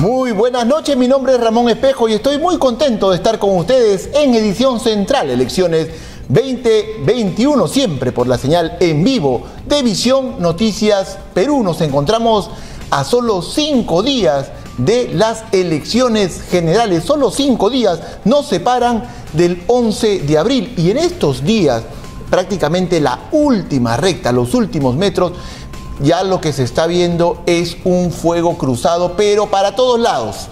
Muy buenas noches, mi nombre es Ramón Espejo y estoy muy contento de estar con ustedes en Edición Central, Elecciones 2021, siempre por la señal en vivo de Visión Noticias Perú. Nos encontramos a solo 5 días de las elecciones generales. Solo 5 días nos separan del 11 de abril y en estos días, prácticamente la última recta, los últimos metros, ya lo que se está viendo es un fuego cruzado, pero para todos lados,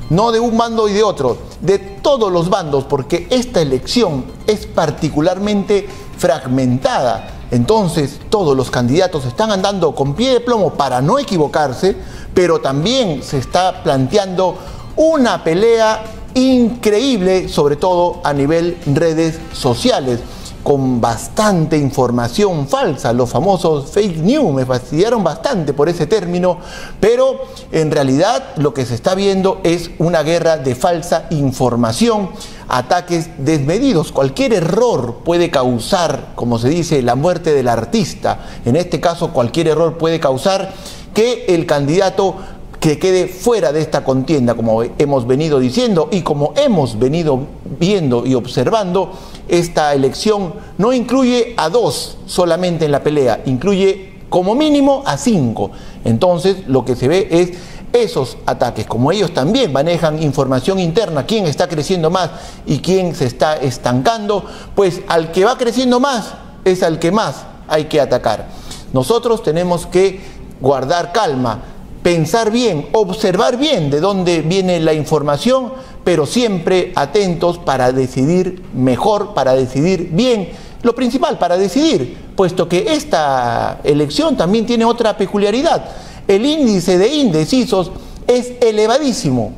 no de un bando y de otro, de todos los bandos, porque esta elección es particularmente fragmentada. Entonces, todos los candidatos están andando con pie de plomo para no equivocarse, pero también se está planteando una pelea increíble, sobre todo a nivel redes sociales, con bastante información falsa, los famosos fake news. Me fastidiaron bastante por ese término, pero en realidad lo que se está viendo es una guerra de falsa información, ataques desmedidos. Cualquier error puede causar, como se dice, la muerte del artista. En este caso, cualquier error puede causar que el candidato que quede fuera de esta contienda, como hemos venido diciendo y como hemos venido viendo y observando. Esta elección no incluye a 2 solamente en la pelea, incluye como mínimo a 5. Entonces lo que se ve es esos ataques. Como ellos también manejan información interna, quién está creciendo más y quién se está estancando, pues al que va creciendo más es al que más hay que atacar. Nosotros tenemos que guardar calma, pensar bien, observar bien de dónde viene la información, pero siempre atentos para decidir mejor, para decidir bien. Lo principal, para decidir, puesto que esta elección también tiene otra peculiaridad. El índice de indecisos es elevadísimo,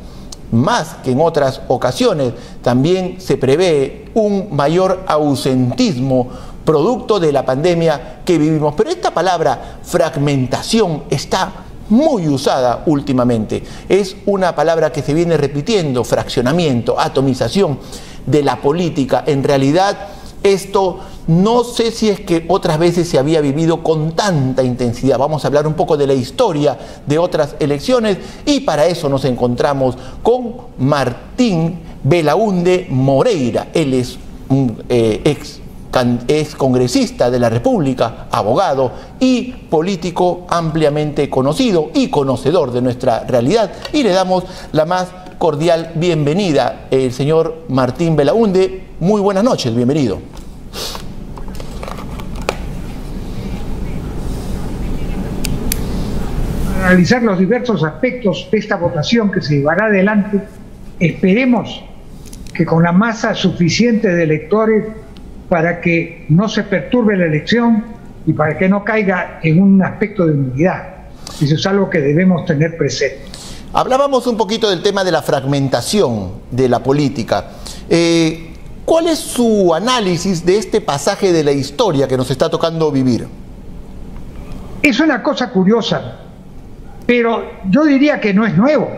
más que en otras ocasiones. También se prevé un mayor ausentismo producto de la pandemia que vivimos. Pero esta palabra fragmentación está muy usada últimamente. Es una palabra que se viene repitiendo: fraccionamiento, atomización de la política. En realidad, esto no sé si es que otras veces se había vivido con tanta intensidad. Vamos a hablar un poco de la historia de otras elecciones y para eso nos encontramos con Martín Belaúnde Moreira. Él es un ex congresista de la República, abogado y político ampliamente conocido y conocedor de nuestra realidad. Y le damos la más cordial bienvenida, el señor Martín Belaúnde. Muy buenas noches, bienvenido. Analizar los diversos aspectos de esta votación que se llevará adelante, esperemos que con la masa suficiente de electores para que no se perturbe la elección y para que no caiga en un aspecto de unidad. Eso es algo que debemos tener presente. Hablábamos un poquito del tema de la fragmentación de la política. ¿Cuál es su análisis de este pasaje de la historia que nos está tocando vivir? Es una cosa curiosa, pero yo diría que no es nuevo.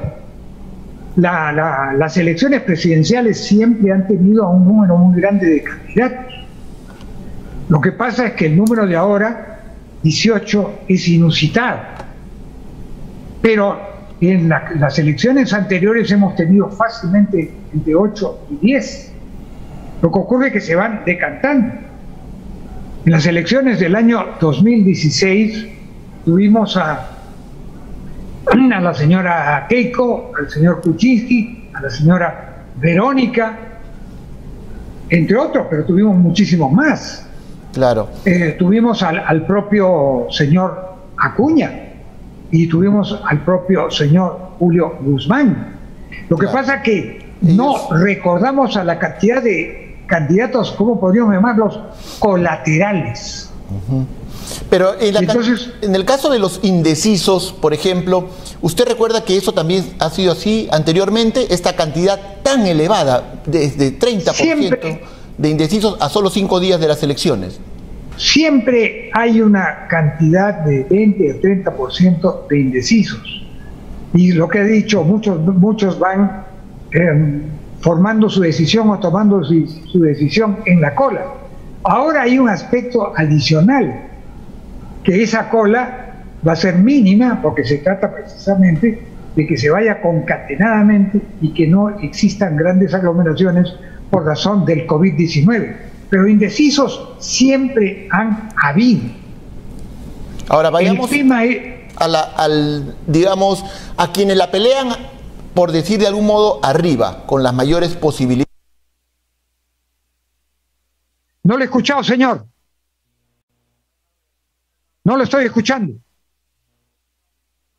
Las elecciones presidenciales siempre han tenido a un número muy grande de candidatos. Lo que pasa es que el número de ahora, 18, es inusitado. Pero en las elecciones anteriores hemos tenido fácilmente entre 8 y 10. Lo que ocurre es que se van decantando. En las elecciones del año 2016 tuvimos a la señora Keiko, al señor Kuczynski, a la señora Verónica, entre otros, pero tuvimos muchísimos más. Claro. Tuvimos al propio señor Acuña y tuvimos al propio señor Julio Guzmán. Lo que pasa es que no recordamos a la cantidad de candidatos, ¿cómo podríamos llamarlos? Colaterales. Pero en el caso de los indecisos, por ejemplo, ¿usted recuerda que eso también ha sido así anteriormente? Esta cantidad tan elevada, desde 30% siempre, de indecisos a solo 5 días de las elecciones. Siempre hay una cantidad de 20 o 30% de indecisos. Y lo que he dicho, muchos van formando su decisión o tomando su decisión en la cola. Ahora hay un aspecto adicional, que esa cola va a ser mínima porque se trata precisamente de que se vaya concatenadamente y que no existan grandes aglomeraciones por razón del COVID-19. Pero indecisos siempre han habido. Ahora vayamos El tema es, digamos, a quienes la pelean, por decir de algún modo, arriba, con las mayores posibilidades. no lo he escuchado, señor. No lo estoy escuchando.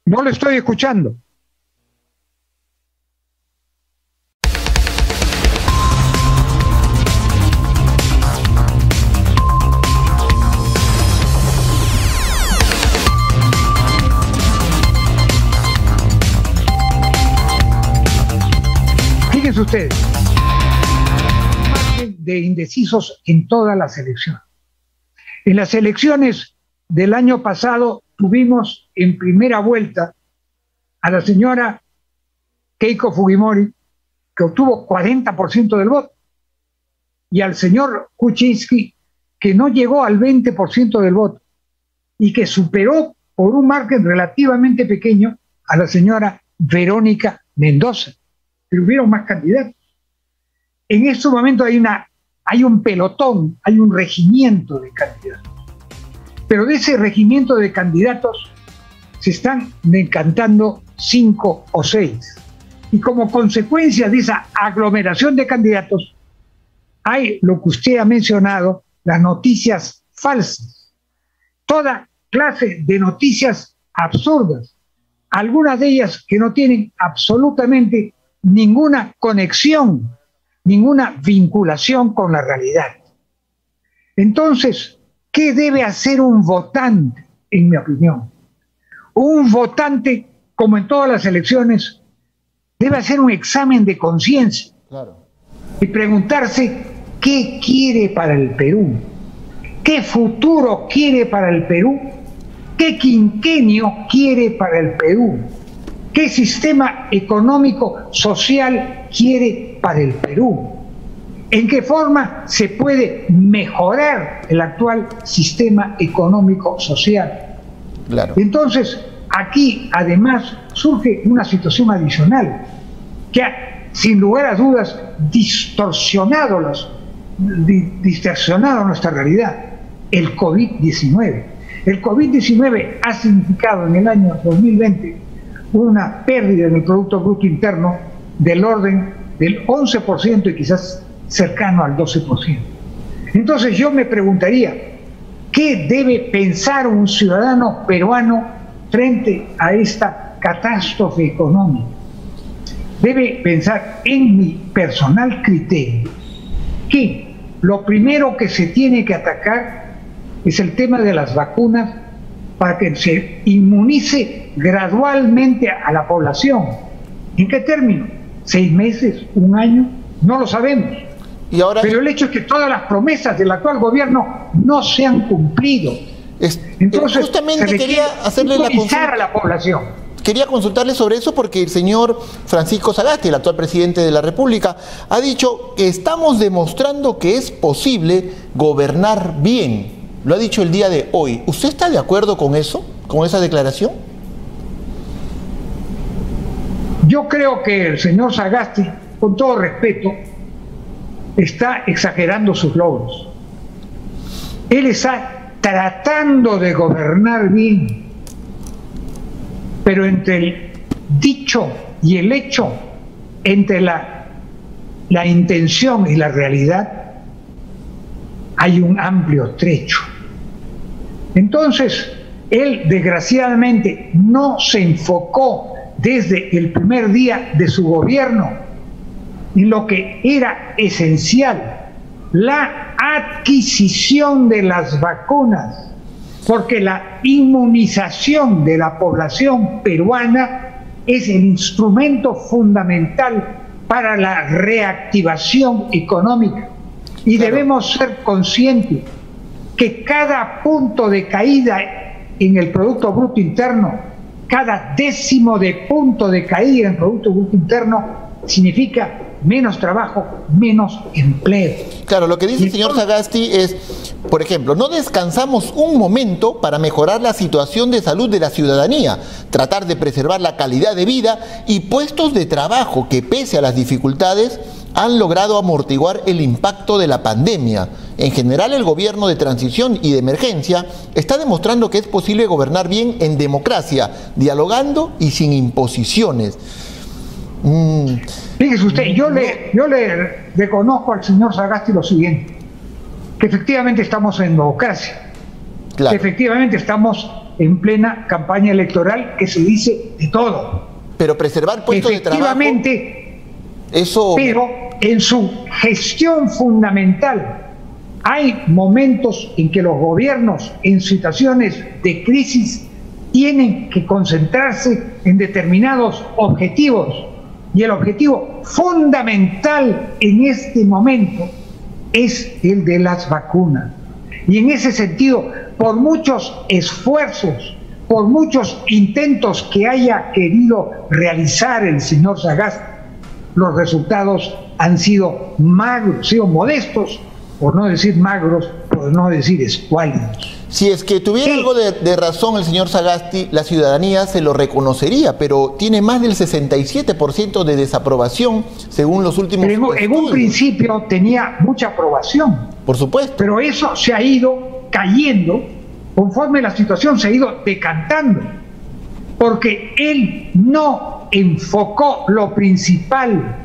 No lo estoy escuchando. Fíjense ustedes, margen de indecisos en todas las elecciones. En las elecciones del año pasado tuvimos en primera vuelta a la señora Keiko Fujimori, que obtuvo 40% del voto, y al señor Kuczynski, que no llegó al 20% del voto, y que superó por un margen relativamente pequeño a la señora Verónica Mendoza. Pero hubieron más candidatos. En este momento hay un pelotón, hay un regimiento de candidatos. Pero de ese regimiento de candidatos se están decantando 5 o 6. Y como consecuencia de esa aglomeración de candidatos, hay lo que usted ha mencionado, las noticias falsas. Toda clase de noticias absurdas. Algunas de ellas que no tienen absolutamente ninguna conexión, ninguna vinculación con la realidad. Entonces, ¿qué debe hacer un votante, en mi opinión? Un votante, como en todas las elecciones, debe hacer un examen de conciencia. Claro. Y preguntarse qué quiere para el Perú, qué futuro quiere para el Perú, qué quinquenio quiere para el Perú, qué sistema económico social quiere para el Perú, en qué forma se puede mejorar el actual sistema económico social. Claro. Entonces, aquí además surge una situación adicional que ha, sin lugar a dudas, distorsionado nuestra realidad: el COVID-19. El COVID-19 ha significado en el año 2020 una pérdida en el Producto Bruto Interno del orden del 11% y quizás cercano al 12%. Entonces yo me preguntaría, ¿qué debe pensar un ciudadano peruano frente a esta catástrofe económica? Debe pensar, en mi personal criterio, que lo primero que se tiene que atacar es el tema de las vacunas para que se inmunice gradualmente a la población. ¿En qué término? ¿6 meses? ¿1 año? No lo sabemos. Y ahora, pero el hecho es que todas las promesas del actual gobierno no se han cumplido. Entonces, justamente quería hacerle a la población. Quería consultarle sobre eso porque el señor Francisco Sagasti, el actual presidente de la República, ha dicho que estamos demostrando que es posible gobernar bien. Lo ha dicho el día de hoy. ¿Usted está de acuerdo con eso, con esa declaración? Yo creo que el señor Sagasti, con todo respeto, está exagerando sus logros. Él está tratando de gobernar bien, pero entre el dicho y el hecho, entre la intención y la realidad, hay un amplio trecho. Entonces, él desgraciadamente no se enfocó desde el primer día de su gobierno en lo que era esencial, la adquisición de las vacunas, porque la inmunización de la población peruana es el instrumento fundamental para la reactivación económica. Y debemos ser conscientes que cada punto de caída en el Producto Bruto Interno, cada décimo de punto de caída en el Producto Bruto Interno, significa menos trabajo, menos empleo. Claro, lo que dice el señor Sagasti es, por ejemplo, no descansamos un momento para mejorar la situación de salud de la ciudadanía, tratar de preservar la calidad de vida y puestos de trabajo que, pese a las dificultades, han logrado amortiguar el impacto de la pandemia. En general, el gobierno de transición y de emergencia está demostrando que es posible gobernar bien en democracia, dialogando y sin imposiciones. Fíjese usted, yo le reconozco al señor Sagasti lo siguiente, que efectivamente estamos en democracia, Claro. que efectivamente estamos en plena campaña electoral, que se dice de todo. Pero preservar puestos de trabajo, Efectivamente, eso... pero en su gestión fundamental hay momentos en que los gobiernos en situaciones de crisis tienen que concentrarse en determinados objetivos, y el objetivo fundamental en este momento es el de las vacunas. Y en ese sentido, por muchos esfuerzos, por muchos intentos que haya querido realizar el señor Sagasti, los resultados han sido magros, sido modestos, por no decir magros, por no decir escuálidos. Si es que tuviera algo de razón el señor Sagasti, la ciudadanía se lo reconocería, pero tiene más del 67% de desaprobación, según los últimos estudios. En un principio tenía mucha aprobación. Por supuesto. Pero eso se ha ido cayendo conforme la situación se ha ido decantando, porque él no enfocó lo principal,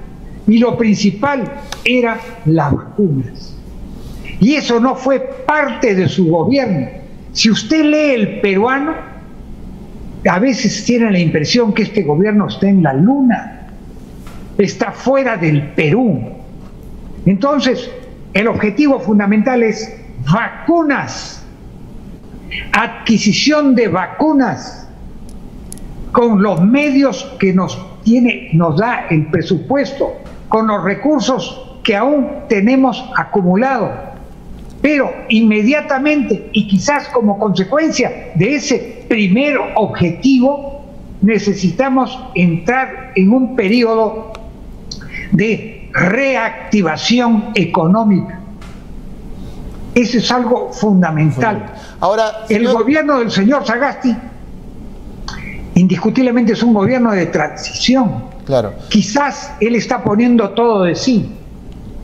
y lo principal era las vacunas. Y eso no fue parte de su gobierno. Si usted lee El Peruano, a veces tiene la impresión que este gobierno está en la luna, está fuera del Perú. Entonces, el objetivo fundamental es vacunas, adquisición de vacunas, con los medios que nos da el presupuesto, con los recursos que aún tenemos acumulados. Pero inmediatamente, y quizás como consecuencia de ese primer objetivo, necesitamos entrar en un periodo de reactivación económica. Eso es algo fundamental. Ahora, el gobierno del señor Sagasti indiscutiblemente es un gobierno de transición. Claro. Quizás él está poniendo todo de sí,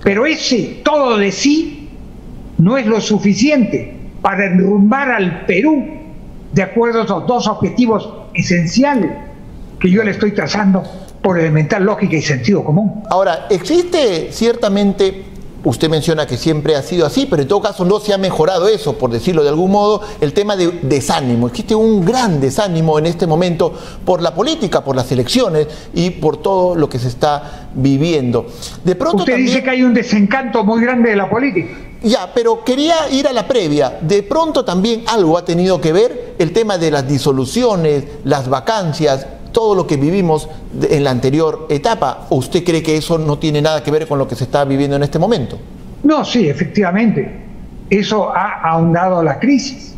pero ese todo de sí no es lo suficiente para enrumbar al Perú de acuerdo a esos dos objetivos esenciales que yo le estoy trazando por elemental lógica y sentido común. Ahora, existe ciertamente, usted menciona que siempre ha sido así, pero en todo caso no se ha mejorado eso, por decirlo de algún modo, el tema de desánimo. Existe un gran desánimo en este momento por la política, por las elecciones y por todo lo que se está viviendo. De pronto usted también dice que hay un desencanto muy grande de la política. Ya, pero quería ir a la previa. De pronto también algo ha tenido que ver el tema de las disoluciones, las vacancias, todo lo que vivimos en la anterior etapa. ¿O usted cree que eso no tiene nada que ver con lo que se está viviendo en este momento? No, sí, efectivamente. Eso ha ahondado la crisis.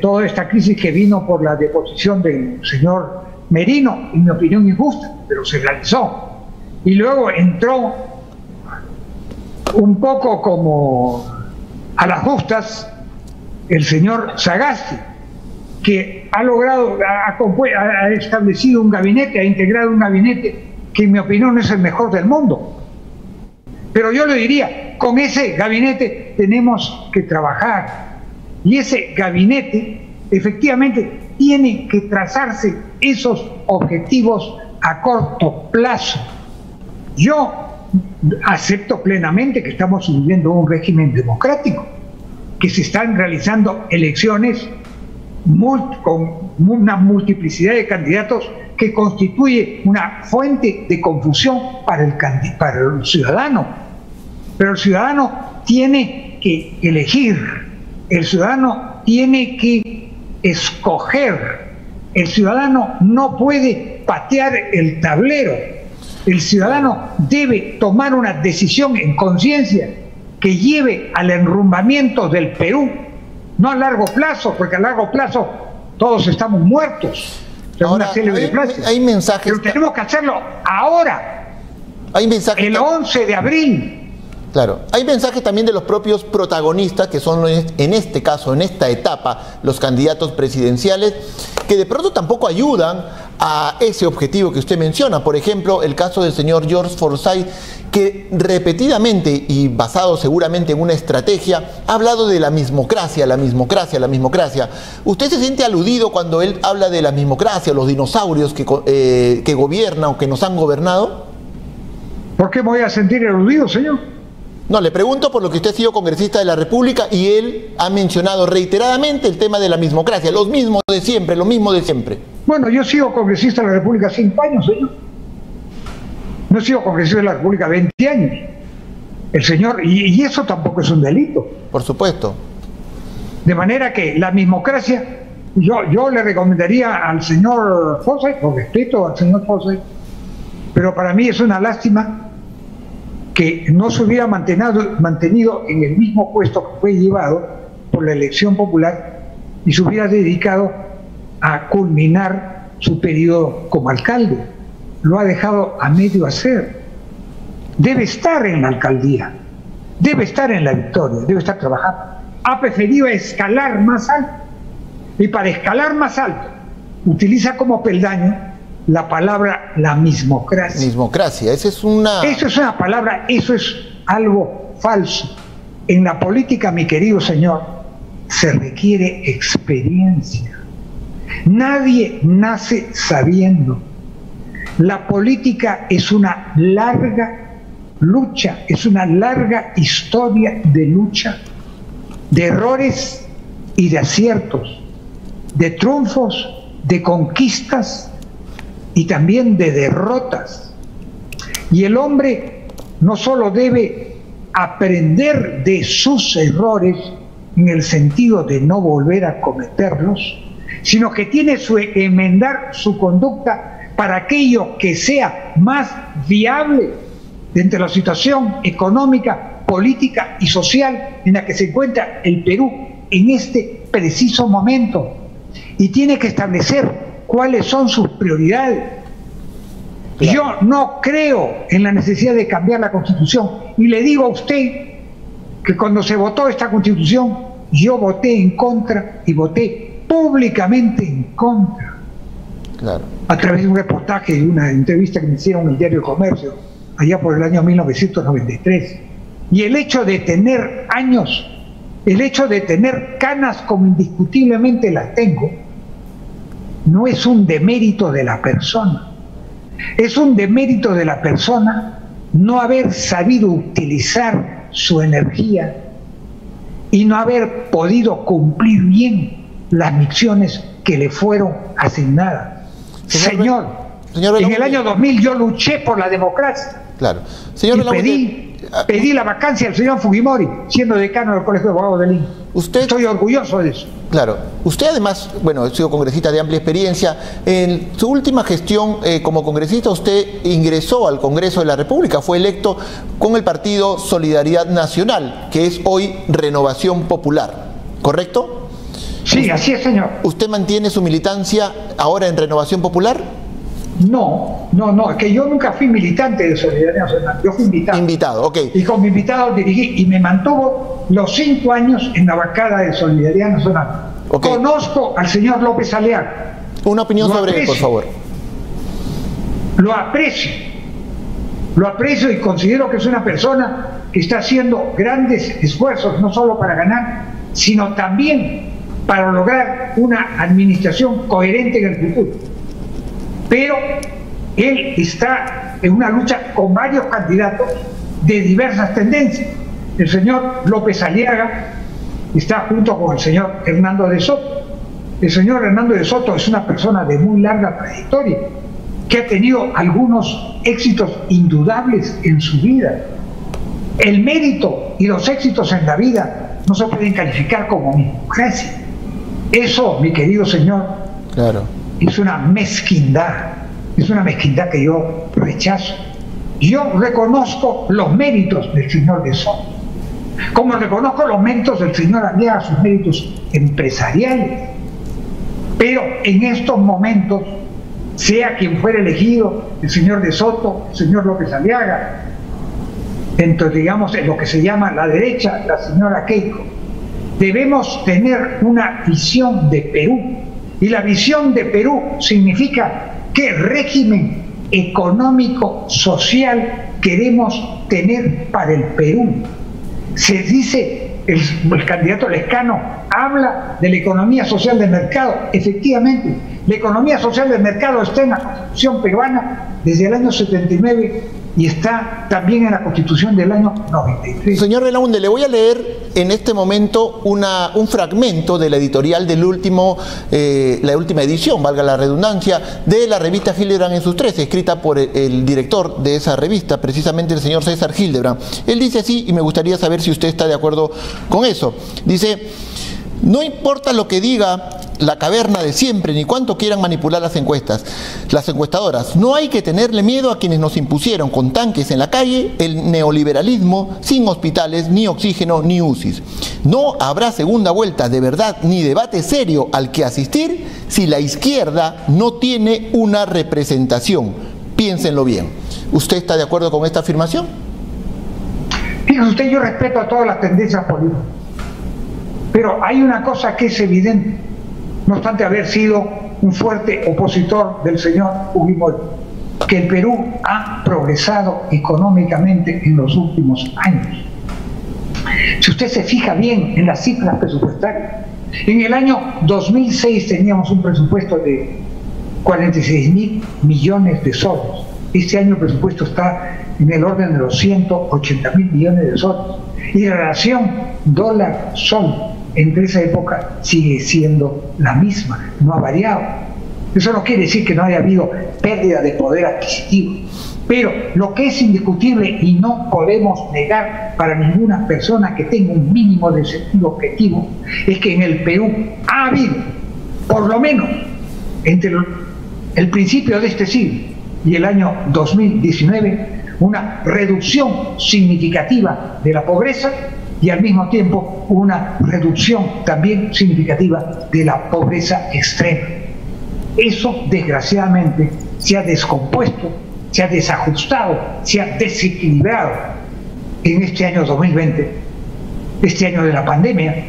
Toda esta crisis que vino por la deposición del señor Merino, en mi opinión injusta, pero se realizó. Y luego entró un poco como a las justas el señor Sagasti, que ha logrado, ha establecido un gabinete, ha integrado un gabinete que en mi opinión es el mejor del mundo. Pero yo le diría, con ese gabinete tenemos que trabajar, y ese gabinete efectivamente tiene que trazarse esos objetivos a corto plazo. Yo acepto plenamente que estamos viviendo un régimen democrático, que se están realizando elecciones con una multiplicidad de candidatos que constituye una fuente de confusión para el ciudadano. Pero el ciudadano tiene que elegir, el ciudadano tiene que escoger, el ciudadano no puede patear el tablero. El ciudadano debe tomar una decisión en conciencia que lleve al enrumbamiento del Perú, no a largo plazo, porque a largo plazo todos estamos muertos. Ahora, hay mensajes. Pero tenemos que hacerlo ahora. Hay mensajes el 11 de abril. Claro, hay mensajes también de los propios protagonistas, que son en este caso, en esta etapa, los candidatos presidenciales, que de pronto tampoco ayudan a ese objetivo que usted menciona. Por ejemplo, el caso del señor George Forsyth, que repetidamente y basado seguramente en una estrategia, ha hablado de la mismocracia, la mismocracia, la mismocracia. ¿Usted se siente aludido cuando él habla de la mismocracia, los dinosaurios que gobiernan o que nos han gobernado? ¿Por qué me voy a sentir aludido, señor? No, le pregunto por lo que usted ha sido congresista de la República y él ha mencionado reiteradamente el tema de la mismocracia, lo mismo de siempre, lo mismo de siempre. Bueno, yo he sido congresista de la República 5 años, señor. No he sido congresista de la República 20 años. El señor, y eso tampoco es un delito. Por supuesto. De manera que la mismocracia, yo le recomendaría al señor Forsyth, con respeto al señor Forsyth, pero para mí es una lástima que no se hubiera mantenido en el mismo puesto que fue llevado por la elección popular y se hubiera dedicado a culminar su periodo como alcalde. Lo ha dejado a medio hacer. Debe estar en la alcaldía, debe estar en la victoria, debe estar trabajando. Ha preferido escalar más alto, y para escalar más alto utiliza como peldaño la palabra la mismocracia. Mismocracia, esa es una... Eso es una palabra, eso es algo falso. En la política, mi querido señor, se requiere experiencia. Nadie nace sabiendo. La política es una larga lucha, es una larga historia de lucha, de errores y de aciertos, de triunfos, de conquistas y también de derrotas. Y el hombre no solo debe aprender de sus errores en el sentido de no volver a cometerlos, sino que tiene que enmendar su conducta para aquello que sea más viable dentro de la situación económica, política y social en la que se encuentra el Perú en este preciso momento. Y tiene que establecer cuáles son sus prioridades. Claro. Yo no creo en la necesidad de cambiar la Constitución, y le digo a usted que cuando se votó esta Constitución yo voté en contra, y voté públicamente en contra. Claro. A través de un reportaje y una entrevista que me hicieron en el Diario de Comercio allá por el año 1993. Y el hecho de tener años, el hecho de tener canas como indiscutiblemente las tengo, no es un demérito de la persona. Es un demérito de la persona no haber sabido utilizar su energía y no haber podido cumplir bien las misiones que le fueron asignadas. Señor, en el año 2000 yo luché por la democracia. Claro. Señor, y pedí la vacancia al señor Fujimori, siendo decano del Colegio de Abogados de Lima. Estoy orgulloso de eso. Claro. Usted además, bueno, ha sido congresista de amplia experiencia. En su última gestión como congresista, usted ingresó al Congreso de la República, fue electo con el partido Solidaridad Nacional, que es hoy Renovación Popular, ¿correcto? Sí, así es, señor. ¿Usted mantiene su militancia ahora en Renovación Popular? No, es que yo nunca fui militante de Solidaridad Nacional, yo fui invitado. Invitado, ok. Y como invitado dirigí y me mantuvo los 5 años en la bancada de Solidaridad Nacional. Okay. Conozco al señor López Aliaga. Una opinión sobre él, por favor. Lo aprecio y considero que es una persona que está haciendo grandes esfuerzos, no solo para ganar, sino también para lograr una administración coherente en el futuro. Pero él está en una lucha con varios candidatos de diversas tendencias. El señor López Aliaga está junto con el señor Hernando de Soto. El señor Hernando de Soto es una persona de muy larga trayectoria, que ha tenido algunos éxitos indudables en su vida. El mérito y los éxitos en la vida no se pueden calificar como mismocracia. Eso, mi querido señor, claro, es una mezquindad que yo rechazo. Yo reconozco los méritos del señor de Soto, como reconozco los méritos del señor Aliaga, sus méritos empresariales. Pero en estos momentos sea quien fuera elegido, el señor De Soto, el señor López Aliaga, entonces digamos en lo que se llama la derecha, la señora Keiko. Debemos tener una visión de Perú, y la visión de Perú significa qué régimen económico, social queremos tener para el Perú. Se dice, el candidato Lescano habla de la economía social del mercado. Efectivamente, la economía social del mercado está en la Constitución peruana desde el año 79 y está también en la Constitución del año 93. Señor Belaúnde, le voy a leer en este momento un fragmento de la editorial del la última edición, valga la redundancia, de la revista Hildebrand en sus 13, escrita por el director de esa revista, precisamente el señor César Hildebrand. Él dice así, y me gustaría saber si usted está de acuerdo con eso. Dice: no importa lo que diga la caverna de siempre, ni cuánto quieran manipular las encuestadoras. No hay que tenerle miedo a quienes nos impusieron con tanques en la calle el neoliberalismo, sin hospitales, ni oxígeno, ni UCIs. No habrá segunda vuelta de verdad ni debate serio al que asistir si la izquierda no tiene una representación. Piénsenlo bien. ¿Usted está de acuerdo con esta afirmación? Fíjese usted, yo respeto a todas las tendencias políticas, pero hay una cosa que es evidente, no obstante haber sido un fuerte opositor del señor Fujimori, que el Perú ha progresado económicamente en los últimos años. Si usted se fija bien en las cifras presupuestarias, en el año 2006 teníamos un presupuesto de 46.000 millones de soles. Este año el presupuesto está en el orden de los 180.000 millones de soles. Y la relación dólar-sol entre esa época sigue siendo la misma, no ha variado. Eso no quiere decir que no haya habido pérdida de poder adquisitivo, pero lo que es indiscutible y no podemos negar para ninguna persona que tenga un mínimo de sentido objetivo es que en el Perú ha habido, por lo menos entre el principio de este siglo y el año 2019, una reducción significativa de la pobreza y al mismo tiempo una reducción también significativa de la pobreza extrema. Eso desgraciadamente se ha descompuesto, se ha desajustado, se ha desequilibrado en este año 2020, este año de la pandemia,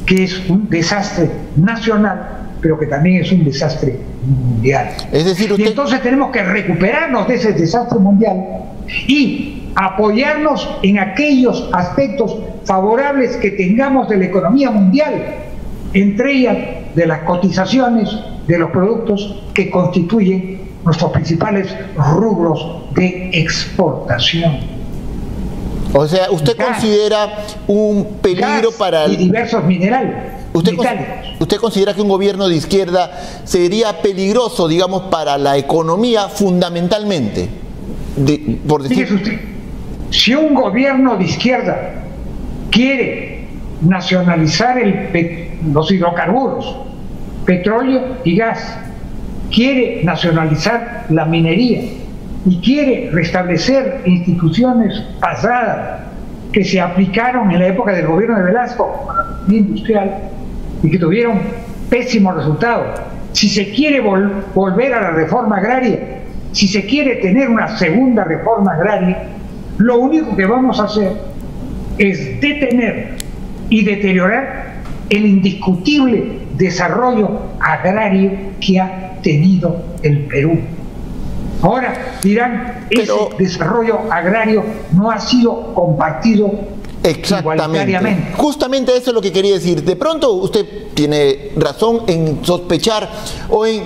que es un desastre nacional, pero que también es un desastre mundial. Es decir, y entonces tenemos que recuperarnos de ese desastre mundial y apoyarnos en aquellos aspectos favorables que tengamos de la economía mundial, entre ellas de las cotizaciones de los productos que constituyen nuestros principales rubros de exportación. O sea, ¿usted considera un peligro para y diversos minerales? ¿Usted considera que un gobierno de izquierda sería peligroso, digamos, para la economía fundamentalmente? Por decir... Fíjese usted, si un gobierno de izquierda quiere nacionalizar los hidrocarburos, petróleo y gas, quiere nacionalizar la minería y quiere restablecer instituciones pasadas que se aplicaron en la época del gobierno de Velasco como la economía industrial y que tuvieron pésimos resultados, si se quiere volver a la reforma agraria, si se quiere tener una segunda reforma agraria, lo único que vamos a hacer es detener y deteriorar el indiscutible desarrollo agrario que ha tenido el Perú. Ahora dirán, ese desarrollo agrario no ha sido compartido exactamente. Justamente eso es lo que quería decir. De pronto usted tiene razón en sospechar o en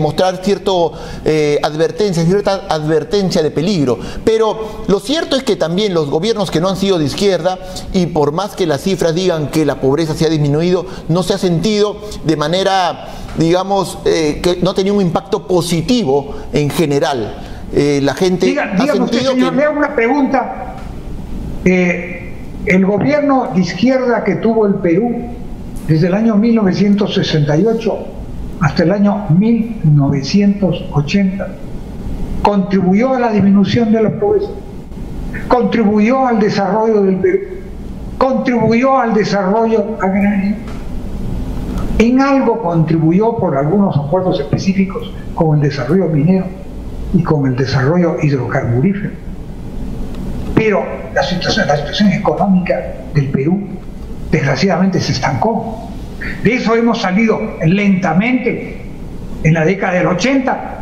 mostrar cierta advertencia de peligro, pero lo cierto es que también los gobiernos que no han sido de izquierda, y por más que las cifras digan que la pobreza se ha disminuido, no se ha sentido de manera, digamos, que no tenía un impacto positivo en general. La gente ha sentido usted, señor, le hago una pregunta. El gobierno de izquierda que tuvo el Perú desde el año 1968 hasta el año 1980 contribuyó a la disminución de la pobreza, contribuyó al desarrollo del Perú, contribuyó al desarrollo agrario. En algo contribuyó por algunos acuerdos específicos con el desarrollo minero y con el desarrollo hidrocarburífero. Pero la situación económica del Perú desgraciadamente se estancó. De eso hemos salido lentamente en la década del 80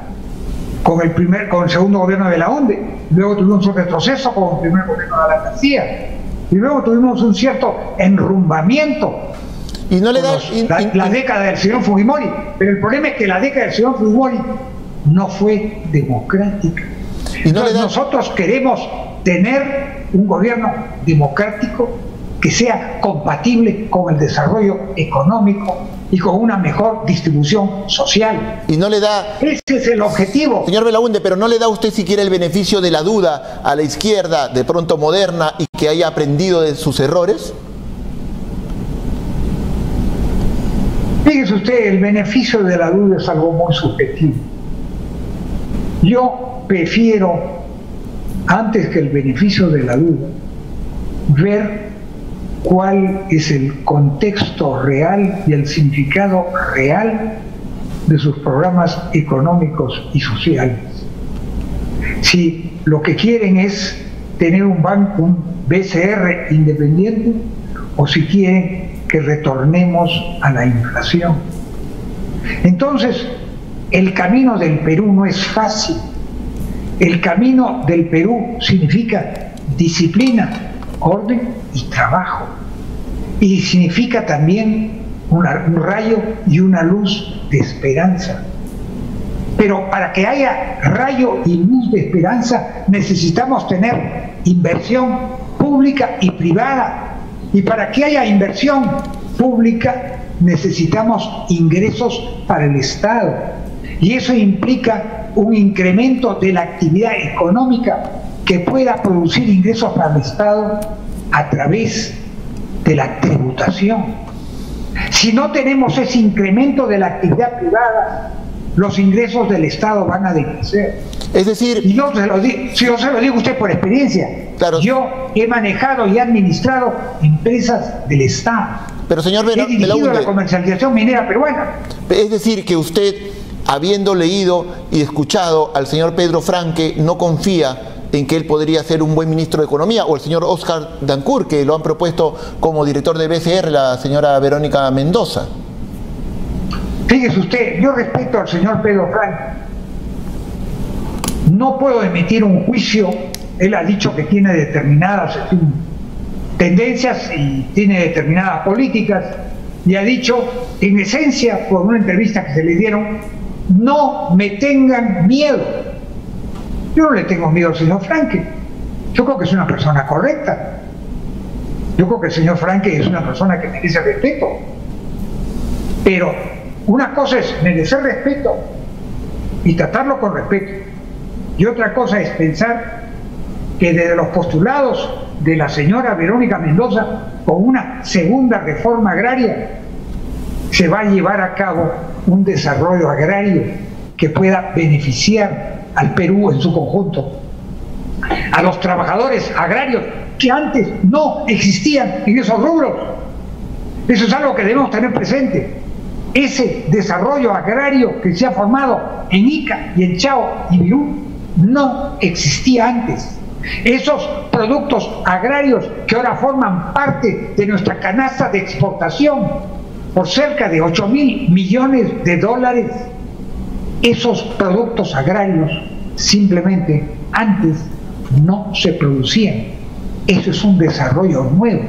con el segundo gobierno de la ONDE, luego tuvimos un retroceso con el primer gobierno de Alan García y luego tuvimos un cierto enrumbamiento y no le da la década del señor Fujimori. Pero el problema es que la década del señor Fujimori no fue democrática. Entonces nosotros queremos tener un gobierno democrático que sea compatible con el desarrollo económico y con una mejor distribución social. Y no le da... Ese es el objetivo. Señor Belaúnde, pero ¿no le da usted siquiera el beneficio de la duda a la izquierda, de pronto moderna, y que haya aprendido de sus errores? Fíjese usted, el beneficio de la duda es algo muy subjetivo. Yo prefiero, antes que el beneficio de la duda, ver cuál es el contexto real y el significado real de sus programas económicos y sociales. Si lo que quieren es tener un banco, un BCR independiente, o si quieren que retornemos a la inflación. Entonces, el camino del Perú no es fácil. El camino del Perú significa disciplina, orden y trabajo. Y significa también un rayo y una luz de esperanza. Pero para que haya rayo y luz de esperanza necesitamos tener inversión pública y privada. Y para que haya inversión pública necesitamos ingresos para el Estado. Y eso implica un incremento de la actividad económica que pueda producir ingresos para el Estado a través de la tributación. Si no tenemos ese incremento de la actividad privada, los ingresos del Estado van a decrecer. Es decir... Y yo se lo digo a usted por experiencia. Claro. Yo he manejado y administrado empresas del Estado. Pero señor he dirigido la comercialización minera peruana. Es decir, que usted, habiendo leído y escuchado al señor Pedro Franque, no confía en que él podría ser un buen ministro de Economía, o el señor Oscar Dancur, que lo han propuesto como director de BCR la señora Verónica Mendoza. Fíjese usted, yo respeto al señor Pedro Franque. No puedo emitir un juicio. Él ha dicho que tiene determinadas tendencias y tiene determinadas políticas, y ha dicho, en esencia, por una entrevista que se le dieron, no me tengan miedo. Yo no le tengo miedo al señor Franque. Yo creo que es una persona correcta. Yo creo que el señor Franque es una persona que merece respeto. Pero una cosa es merecer respeto y tratarlo con respeto. Y otra cosa es pensar que desde los postulados de la señora Verónica Mendoza, con una segunda reforma agraria, se va a llevar a cabo un desarrollo agrario que pueda beneficiar al Perú en su conjunto, a los trabajadores agrarios que antes no existían en esos rubros. Eso es algo que debemos tener presente. Ese desarrollo agrario que se ha formado en Ica y en Chao y Virú no existía antes. Esos productos agrarios que ahora forman parte de nuestra canasta de exportación por cerca de 8.000 millones de dólares, esos productos agrarios simplemente antes no se producían. Eso es un desarrollo nuevo.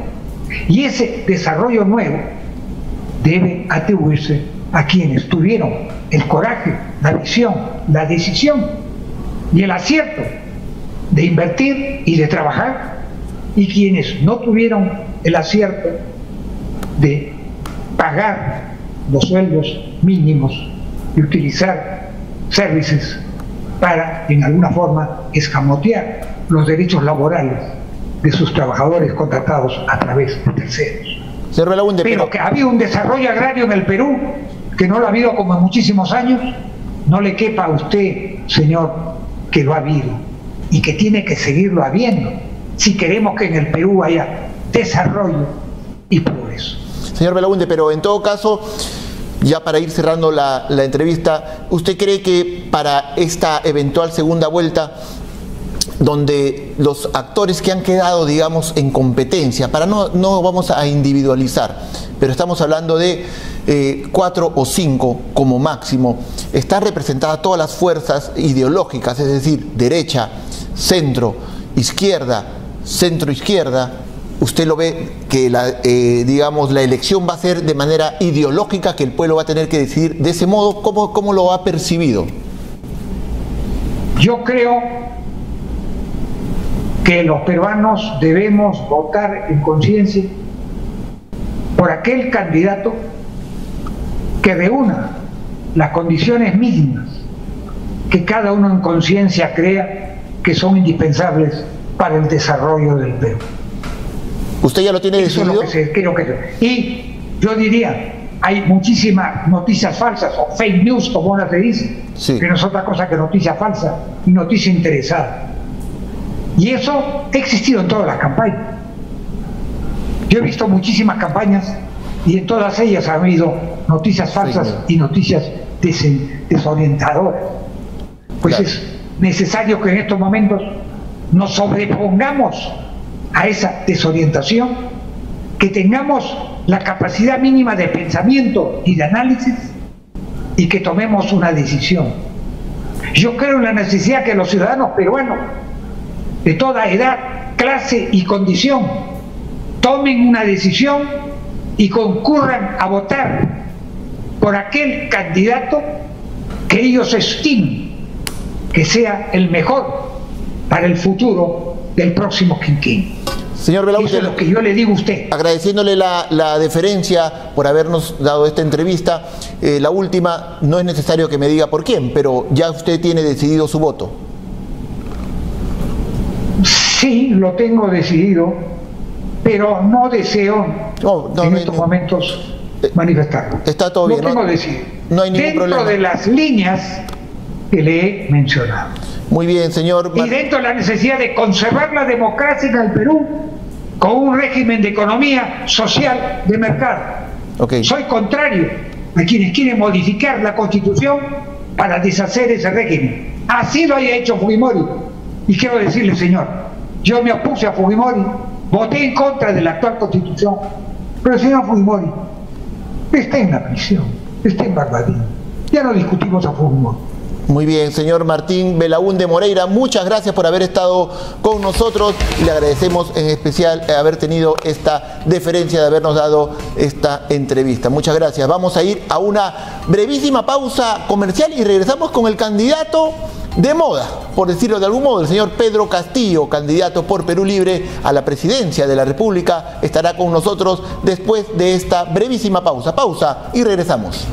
Y ese desarrollo nuevo debe atribuirse a quienes tuvieron el coraje, la visión, la decisión y el acierto de invertir y de trabajar, y quienes no tuvieron el acierto de pagar los sueldos mínimos y utilizar servicios para, en alguna forma, escamotear los derechos laborales de sus trabajadores contratados a través de terceros. Pero que ha habido un desarrollo agrario en el Perú que no lo ha habido como en muchísimos años, no le quepa a usted, señor, que lo ha habido y que tiene que seguirlo habiendo si queremos que en el Perú haya desarrollo y progreso. Señor Belaúnde, pero en todo caso, Ya para ir cerrando la entrevista, ¿usted cree que para esta eventual segunda vuelta, donde los actores que han quedado, digamos, en competencia, para no vamos a individualizar, pero estamos hablando de 4 o 5 como máximo, están representadas todas las fuerzas ideológicas, es decir, derecha, centro, izquierda, centro-izquierda? ¿Usted lo ve que digamos, la elección va a ser de manera ideológica, que el pueblo va a tener que decidir de ese modo? ¿Cómo lo ha percibido? Yo creo que los peruanos debemos votar en conciencia por aquel candidato que reúna las condiciones mínimas que cada uno en conciencia crea que son indispensables para el desarrollo del Perú. ¿Usted ya lo tiene decidido? Eso es lo que creo. Y yo diría, hay muchísimas noticias falsas o fake news, como ahora se dice, sí, que no es otra cosa que noticia falsa y noticia interesada. Y eso ha existido en todas las campañas. Yo he visto muchísimas campañas y en todas ellas ha habido noticias falsas y noticias desorientadoras. Pues claro, es necesario que en estos momentos nos sobrepongamos a esa desorientación, que tengamos la capacidad mínima de pensamiento y de análisis y que tomemos una decisión. Yo creo en la necesidad que los ciudadanos peruanos de toda edad, clase y condición tomen una decisión y concurran a votar por aquel candidato que ellos estimen que sea el mejor para el futuro del próximo quinquenio. Señor Belaúnde, eso es lo que yo le digo a usted. Agradeciéndole la deferencia por habernos dado esta entrevista. La última, no es necesario que me diga por quién, pero ya usted tiene decidido su voto. Sí, lo tengo decidido, pero no deseo en estos momentos manifestarlo. Está todo bien. Lo tengo decidido. No hay ningún problema. Dentro de las líneas que le he mencionado. Muy bien, señor. Y dentro de la necesidad de conservar la democracia en el Perú con un régimen de economía social de mercado. Okay. Soy contrario a quienes quieren modificar la Constitución para deshacer ese régimen. Así lo haya hecho Fujimori. Y quiero decirle, señor, yo me opuse a Fujimori, voté en contra de la actual Constitución, pero el señor Fujimori está en la prisión, está en Barbadillo. Ya no discutimos a Fujimori. Muy bien, señor Martín Belaúnde Moreira, muchas gracias por haber estado con nosotros y le agradecemos en especial haber tenido esta deferencia de habernos dado esta entrevista. Muchas gracias. Vamos a ir a una brevísima pausa comercial y regresamos con el candidato de moda, por decirlo de algún modo, el señor Pedro Castillo, candidato por Perú Libre a la presidencia de la República, estará con nosotros después de esta brevísima pausa. Pausa y regresamos.